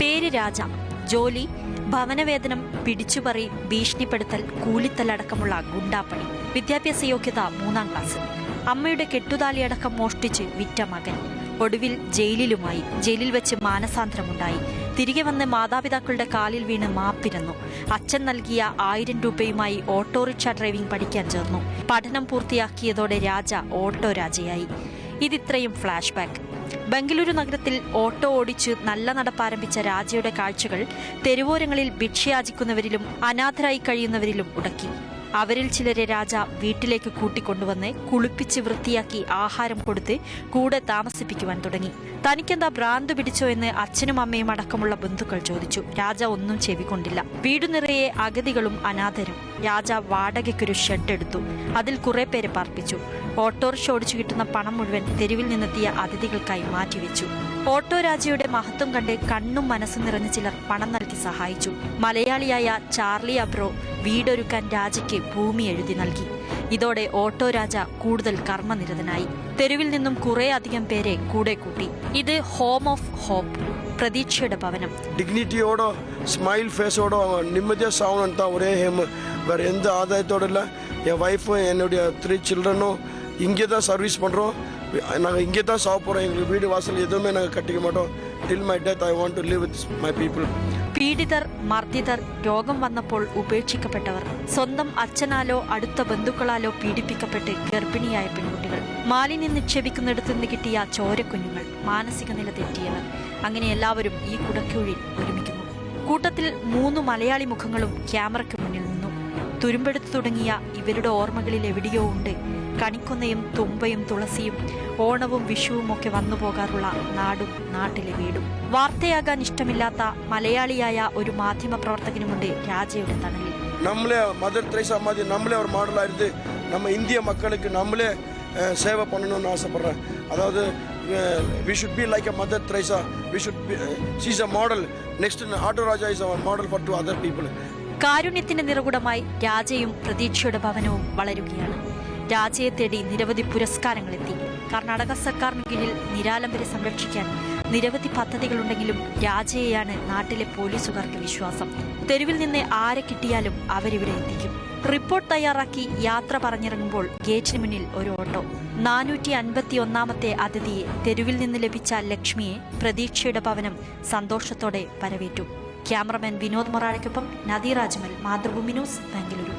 പേര് രാജ. ജോലി ഭവനവേതനം, പിടിച്ചുപറി, ഭീഷണിപ്പെടുത്തൽ, കൂലിത്തലടക്കമുള്ള ഗുണ്ടാപ്പണി. വിദ്യാഭ്യാസ യോഗ്യത 3ാം ക്ലാസ്. അമ്മയുടെ കെട്ടുതാലിയടക്കം മോഷ്ടിച്ച് വിറ്റ മകൻ. ഒടുവിൽ ജയിലിലുമായി. ജയിലിൽ വെച്ച് മാനസാന്തരമുണ്ടായി. തിരികെ വന്ന് മാതാപിതാക്കളുടെ കാലിൽ വീണ് മാപ്പിരന്നു. അച്ഛൻ നൽകിയ 1000 രൂപയുമായി ഓട്ടോറിക്ഷ ഡ്രൈവിംഗ് പഠിക്കാൻ ചേർന്നു. പഠനം പൂർത്തിയാക്കിയതോടെ രാജ ഓട്ടോ രാജയായി. ഇതിത്രയും ഫ്ലാഷ് ബാക്ക്. ബംഗളൂരു നഗരത്തിൽ ഓട്ടോ ഓടിച്ച് നല്ല നടപ്പാരംഭിച്ച രാജയുടെ കാഴ്ചകൾ തെരുവോരങ്ങളിൽ ഭിക്ഷയാചിക്കുന്നവരിലും അനാഥരായി കഴിയുന്നവരിലും ഉടക്കി. അവരിൽ ചിലരെ രാജ വീട്ടിലേക്ക് കൂട്ടിക്കൊണ്ടുവന്ന് കുളിപ്പിച്ച് വൃത്തിയാക്കി ആഹാരം കൊടുത്ത് കൂടെ താമസിപ്പിക്കുവാൻ തുടങ്ങി. തനിക്കെന്താ ഭ്രാന്ത് പിടിച്ചോ എന്ന് അച്ഛനും അമ്മയും അടക്കമുള്ള ബന്ധുക്കൾ ചോദിച്ചു. രാജ ഒന്നും ചെവികൊണ്ടില്ല. വീടു നിറയെ അഗതികളും അനാഥരും. രാജ വാടകയ്ക്കൊരു ഷെഡ് എടുത്തു. അതിൽ കുറെ പേരെ പാർപ്പിച്ചു. ഓട്ടോറിക്ഷ ഓടിച്ചു കിട്ടുന്ന പണം മുഴുവൻ തെരുവിൽ നിന്നെത്തിയ അതിഥികൾക്കായി മാറ്റിവെച്ചു. ഓട്ടോ രാജയുടെ മഹത്വം കണ്ട് കണ്ണും മനസ്സും നിറഞ്ഞ ചിലർ പണം നൽകി സഹായിച്ചു. മലയാളിയായ ചാർലി അബ്രോ വീടൊരുക്കാൻ രാജയ്ക്ക് ഭൂമി എഴുതി നൽകി. ഇതോടെ ഓട്ടോ രാജ കൂടുതൽ കർമ്മനിരതനായി. തെരുവിൽ നിന്നും കുറെ അധികം പേരെ കൂടെ കൂട്ടി. ഇത് ഹോം ഓഫ് ഹോപ്പ്, പ്രതീക്ഷയുടെ ഭവനം. ഡിഗ്നിറ്റിയോടോ സ്മൈൽ ഫേസോടോ നിമ്മതിயாக சாவணும்னு ஒரே ஹேம். வேறு எந்த ஆதாயத்தோடு இல்லை. என் ஒய்ஃபும் என்னுடைய 3 சில்ட்ரனும் இங்கே தான் சர்வீஸ் பண்ணுறோம். நாங்கள் இங்கே தான் சாப்பிட போகிறோம். எங்களுக்கு வீடு வாசல் எதுவுமே நாங்கள் கட்டிக்க மாட்டோம். Till my death I want to live with my people. പീഡിതർ, മർദ്ദിതർ, രോഗം വന്നപ്പോൾ ഉപേക്ഷിക്കപ്പെട്ടവർ, സ്വന്തം അച്ഛനാലോ അടുത്ത ബന്ധുക്കളാലോ പീഡിപ്പിക്കപ്പെട്ട് ഗർഭിണിയായ പെൺകുട്ടികൾ, മാലിന്യം നിക്ഷേപിക്കുന്നിടത്തു നിന്ന് കിട്ടിയ ചോരക്കുഞ്ഞുങ്ങൾ, മാനസിക നില തെറ്റിയവർ, അങ്ങനെ എല്ലാവരും ഈ കുടക്കീഴിൽ ഒരുമിക്കുന്നു. കൂട്ടത്തിൽ 3 മലയാളി മുഖങ്ങളും ക്യാമറയ്ക്ക് മുന്നിൽ നിന്നു. തുരുമ്പെടുത്തു തുടങ്ങിയ ഇവരുടെ ഓർമ്മകളിൽ എവിടെയോ ഉണ്ട് കണിക്കൊന്നയും തുമ്പയും തുളസിയും ഓണവും വിഷുവും ഒക്കെ വന്നു പോകാറുള്ള നാടും നാട്ടിലെ വീടും. വാർത്തയാകാൻ ഇഷ്ടമില്ലാത്ത മലയാളിയായ ഒരു മാധ്യമ പ്രവർത്തകനുമുണ്ട് രാജയുടെ തണലിൽ. നമ്മളെ മദർ തെരേസ மாதிரி നമ്മളെ ഒരു മോഡലായിട്ട് நம்ம இந்திய மக்களுக்கு നമ്മളെ சேவை பண்ணணும்னு ஆசைப்படுறேன். அதாவது we should be like a mother Teresa. She's a model. Next Auto Raja is our model for two other people. കാരുണ്യത്തിന്റെ നിറകുടമായി രാജയും പ്രതീക്ഷയുടെ ഭവനവും വളരുകയാണ്. രാജയെ തേടി നിരവധി പുരസ്കാരങ്ങളെത്തി. കർണാടക സർക്കാരിന് കീഴിൽ നിരാലംബരെ സംരക്ഷിക്കാൻ നിരവധി പദ്ധതികളുണ്ടെങ്കിലും രാജയെയാണ് നാട്ടിലെ പോലീസുകാർക്ക് വിശ്വാസം. തെരുവിൽ നിന്ന് ആരെ കിട്ടിയാലും അവരിവിടെ എത്തിക്കും. റിപ്പോർട്ട് തയ്യാറാക്കി യാത്ര പറഞ്ഞിറങ്ങുമ്പോൾ ഗേറ്റിന് മുന്നിൽ ഒരു ഓട്ടോ. 451ാമത്തെ അതിഥിയെ, തെരുവിൽ നിന്ന് ലഭിച്ച ലക്ഷ്മിയെ പ്രതീക്ഷയുടെ ഭവനം സന്തോഷത്തോടെ വരവേറ്റു. ക്യാമറമാൻ വിനോദ് മൊറാഴയ്ക്കൊപ്പം നദീർ അജ്മൽ, മാതൃഭൂമി ന്യൂസ്, ബംഗളൂരു.